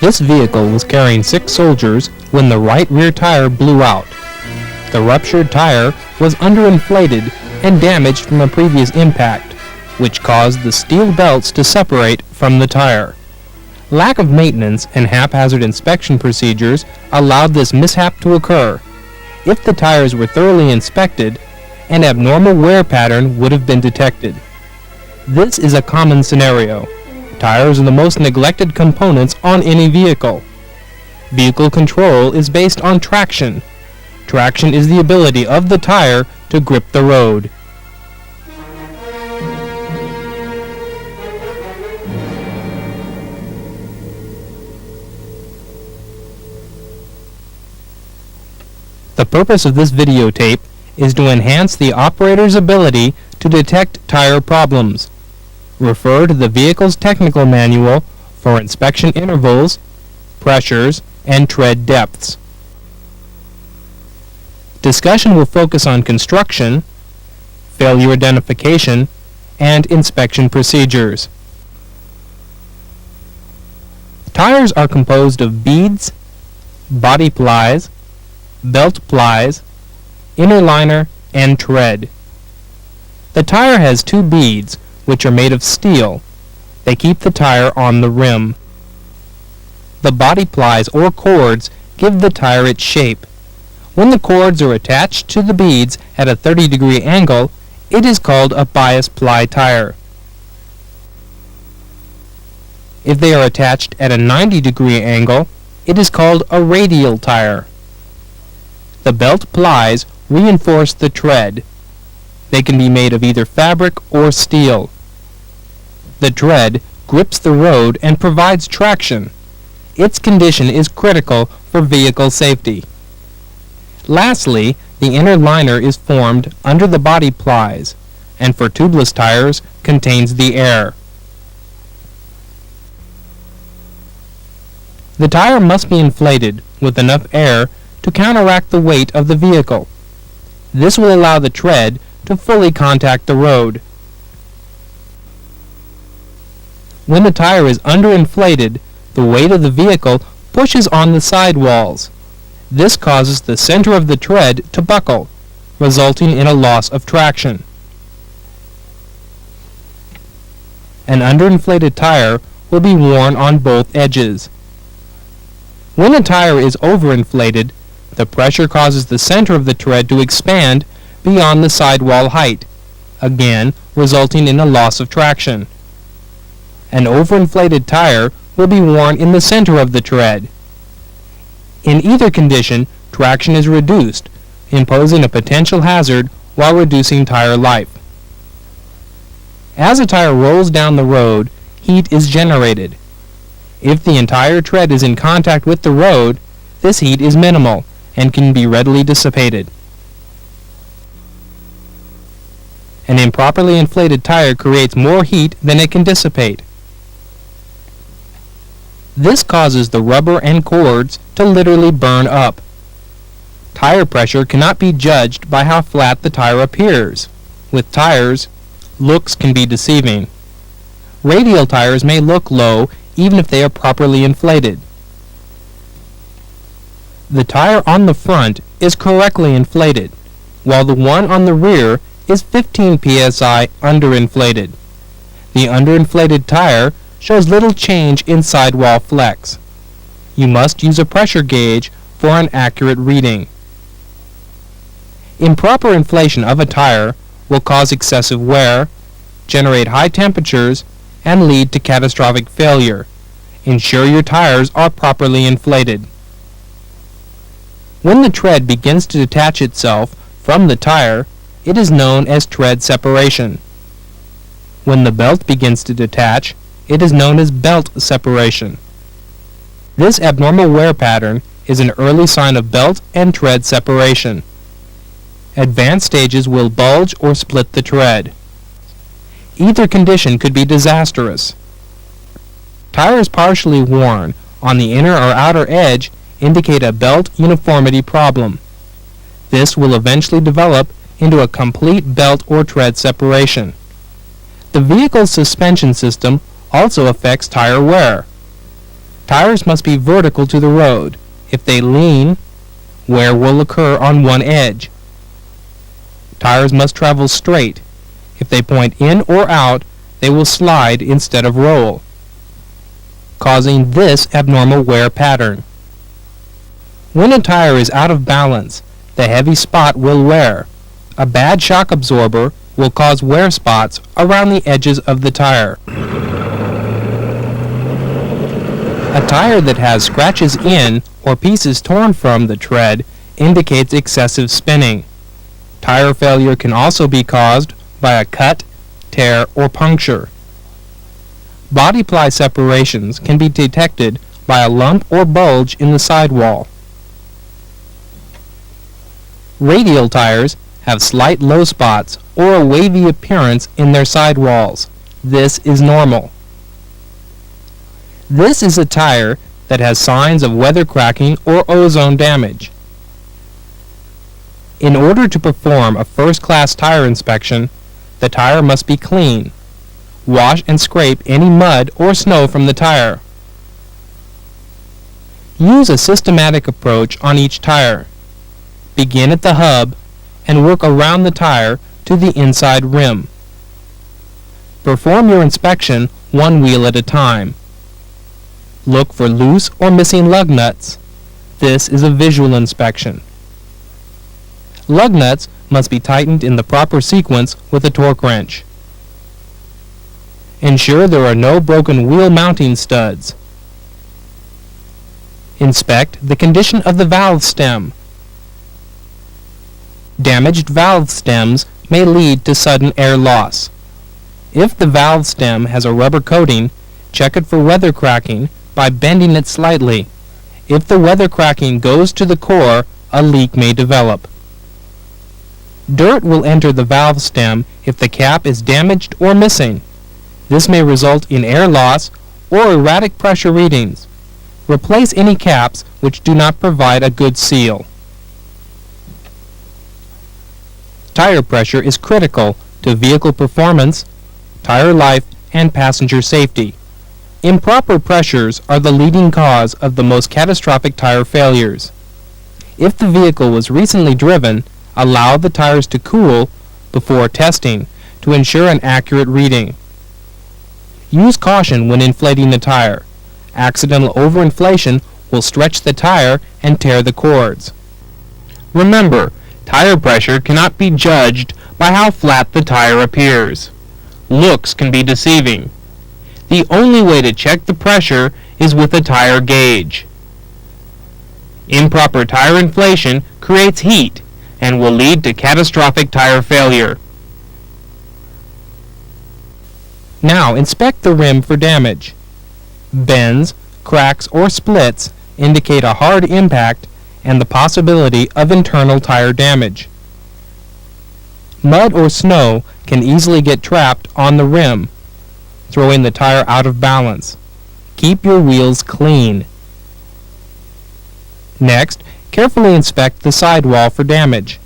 This vehicle was carrying 6 soldiers when the right rear tire blew out. The ruptured tire was underinflated and damaged from a previous impact, which caused the steel belts to separate from the tire. Lack of maintenance and haphazard inspection procedures allowed this mishap to occur. If the tires were thoroughly inspected, an abnormal wear pattern would have been detected. This is a common scenario. Tires are the most neglected components on any vehicle. Vehicle control is based on traction. Traction is the ability of the tire to grip the road. The purpose of this videotape is to enhance the operator's ability to detect tire problems. Refer to the vehicle's technical manual for inspection intervals, pressures, and tread depths. Discussion will focus on construction, failure identification, and inspection procedures. Tires are composed of beads, body plies, belt plies, inner liner, and tread. The tire has 2 beads, which are made of steel. They keep the tire on the rim. The body plies or cords give the tire its shape. When the cords are attached to the beads at a 30-degree angle, it is called a bias ply tire. If they are attached at a 90-degree angle, it is called a radial tire. The belt plies reinforce the tread. They can be made of either fabric or steel. The tread grips the road and provides traction. Its condition is critical for vehicle safety. Lastly, the inner liner is formed under the body plies, and for tubeless tires contains the air. The tire must be inflated with enough air to counteract the weight of the vehicle. This will allow the tread to fully contact the road. When the tire is underinflated, the weight of the vehicle pushes on the sidewalls. This causes the center of the tread to buckle, resulting in a loss of traction. An underinflated tire will be worn on both edges. When a tire is overinflated, the pressure causes the center of the tread to expand beyond the sidewall height, again resulting in a loss of traction. An overinflated tire will be worn in the center of the tread. In either condition, traction is reduced, imposing a potential hazard while reducing tire life. As a tire rolls down the road, heat is generated. If the entire tread is in contact with the road, this heat is minimal and can be readily dissipated. An improperly inflated tire creates more heat than it can dissipate. This causes the rubber and cords to literally burn up. Tire pressure cannot be judged by how flat the tire appears. With tires, looks can be deceiving. Radial tires may look low even if they are properly inflated. The tire on the front is correctly inflated, while the one on the rear is 15 psi underinflated. The underinflated tire shows little change in sidewall flex. You must use a pressure gauge for an accurate reading. Improper inflation of a tire will cause excessive wear, generate high temperatures, and lead to catastrophic failure. Ensure your tires are properly inflated. When the tread begins to detach itself from the tire, it is known as tread separation. When the belt begins to detach, it is known as belt separation. This abnormal wear pattern is an early sign of belt and tread separation. Advanced stages will bulge or split the tread. Either condition could be disastrous. Tires partially worn on the inner or outer edge indicate a belt uniformity problem. This will eventually develop into a complete belt or tread separation. The vehicle's suspension system also affects tire wear. Tires must be vertical to the road. If they lean, wear will occur on one edge. Tires must travel straight. If they point in or out, they will slide instead of roll, causing this abnormal wear pattern. When a tire is out of balance, the heavy spot will wear. A bad shock absorber will cause wear spots around the edges of the tire. A tire that has scratches in or pieces torn from the tread indicates excessive spinning. Tire failure can also be caused by a cut, tear, or puncture. Body ply separations can be detected by a lump or bulge in the sidewall. Radial tires have slight low spots or a wavy appearance in their sidewalls. This is normal. This is a tire that has signs of weather cracking or ozone damage. In order to perform a first-class tire inspection, the tire must be clean. Wash and scrape any mud or snow from the tire. Use a systematic approach on each tire. Begin at the hub and work around the tire to the inside rim. Perform your inspection one wheel at a time. Look for loose or missing lug nuts. This is a visual inspection. Lug nuts must be tightened in the proper sequence with a torque wrench. Ensure there are no broken wheel mounting studs. Inspect the condition of the valve stem. Damaged valve stems may lead to sudden air loss. If the valve stem has a rubber coating, check it for weather cracking by bending it slightly. If the weather cracking goes to the core, a leak may develop. Dirt will enter the valve stem if the cap is damaged or missing. This may result in air loss or erratic pressure readings. Replace any caps which do not provide a good seal. Tire pressure is critical to vehicle performance, tire life, and passenger safety. Improper pressures are the leading cause of the most catastrophic tire failures. If the vehicle was recently driven, allow the tires to cool before testing to ensure an accurate reading. Use caution when inflating the tire. Accidental overinflation will stretch the tire and tear the cords. Remember, tire pressure cannot be judged by how flat the tire appears. Looks can be deceiving. The only way to check the pressure is with a tire gauge. Improper tire inflation creates heat and will lead to catastrophic tire failure. Now inspect the rim for damage. Bends, cracks, or splits indicate a hard impact and the possibility of internal tire damage. Mud or snow can easily get trapped on the rim, throwing the tire out of balance. Keep your wheels clean. Next, carefully inspect the sidewall for damage.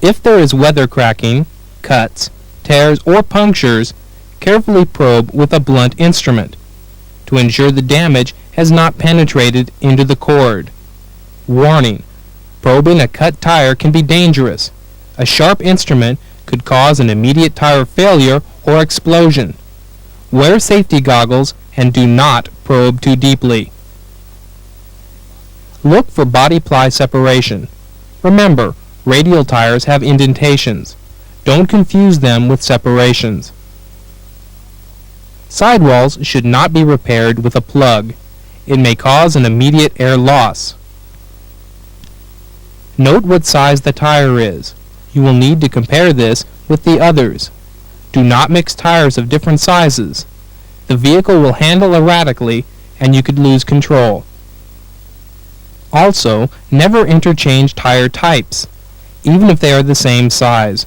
If there is weather cracking, cuts, tears, or punctures, carefully probe with a blunt instrument to ensure the damage has not penetrated into the cord. Warning: probing a cut tire can be dangerous. A sharp instrument could cause an immediate tire failure or explosion. Wear safety goggles and do not probe too deeply. Look for body ply separation. Remember, radial tires have indentations. Don't confuse them with separations. Sidewalls should not be repaired with a plug. It may cause an immediate air loss. Note what size the tire is. You will need to compare this with the others. Do not mix tires of different sizes. The vehicle will handle erratically and you could lose control. Also, never interchange tire types, even if they are the same size.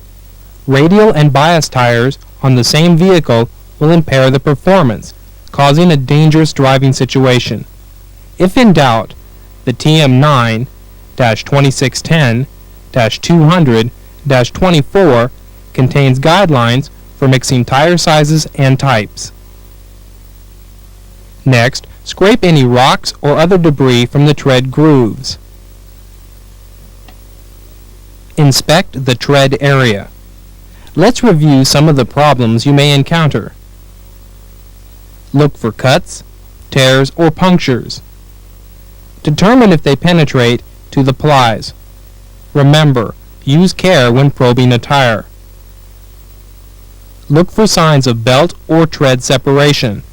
Radial and bias tires on the same vehicle will impair the performance, causing a dangerous driving situation. If in doubt, the TM9-2610-200-24 contains guidelines for mixing tire sizes and types. Next, scrape any rocks or other debris from the tread grooves. Inspect the tread area. Let's review some of the problems you may encounter. Look for cuts, tears, or punctures. Determine if they penetrate to the plies. Remember, use care when probing a tire. Look for signs of belt or tread separation.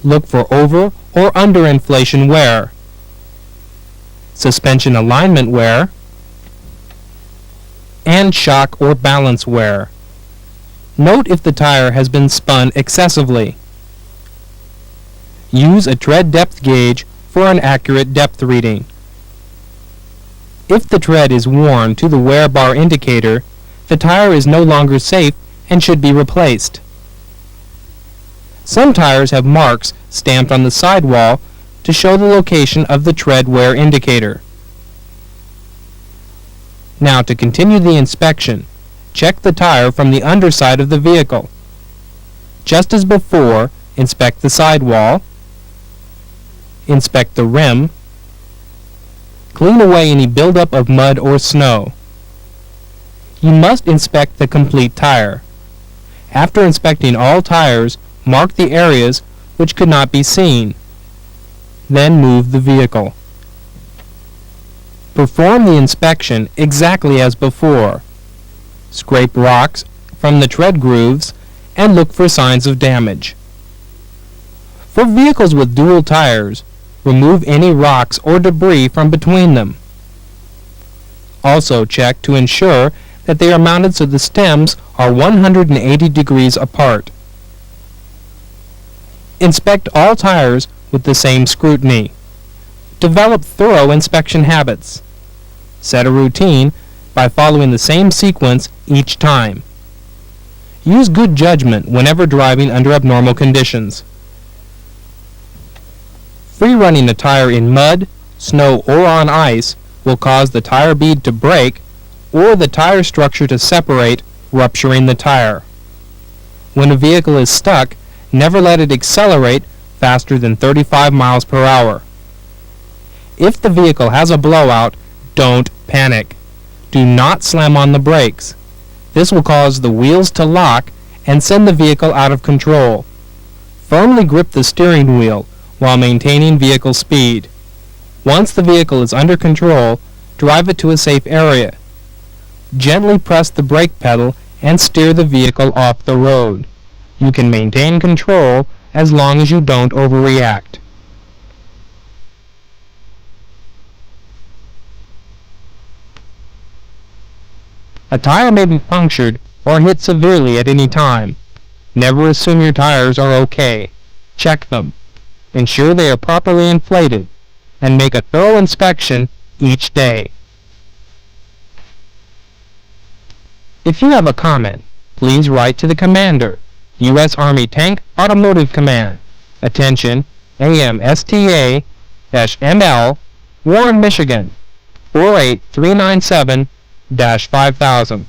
Look for over or underinflation wear, suspension alignment wear, and shock or balance wear. Note if the tire has been spun excessively. Use a tread depth gauge for an accurate depth reading. If the tread is worn to the wear bar indicator, the tire is no longer safe and should be replaced. Some tires have marks stamped on the sidewall to show the location of the tread wear indicator. Now, to continue the inspection, check the tire from the underside of the vehicle. Just as before, inspect the sidewall, inspect the rim, clean away any buildup of mud or snow. You must inspect the complete tire. After inspecting all tires, mark the areas which could not be seen. Then move the vehicle. Perform the inspection exactly as before. Scrape rocks from the tread grooves and look for signs of damage. For vehicles with dual tires, remove any rocks or debris from between them. Also check to ensure that they are mounted so the stems are 180 degrees apart. Inspect all tires with the same scrutiny. Develop thorough inspection habits. Set a routine by following the same sequence each time. Use good judgment whenever driving under abnormal conditions. Free running a tire in mud, snow, or on ice will cause the tire bead to break or the tire structure to separate, rupturing the tire. When a vehicle is stuck, never let it accelerate faster than 35 miles per hour. If the vehicle has a blowout, don't panic. Do not slam on the brakes. This will cause the wheels to lock and send the vehicle out of control. Firmly grip the steering wheel while maintaining vehicle speed. Once the vehicle is under control, drive it to a safe area. Gently press the brake pedal and steer the vehicle off the road. You can maintain control as long as you don't overreact. A tire may be punctured or hit severely at any time. Never assume your tires are okay. Check them. Ensure they are properly inflated, and make a thorough inspection each day. If you have a comment, please write to the Commander, U.S. Army Tank Automotive Command. Attention, AMSTA-ML, Warren, Michigan, 48397-5000.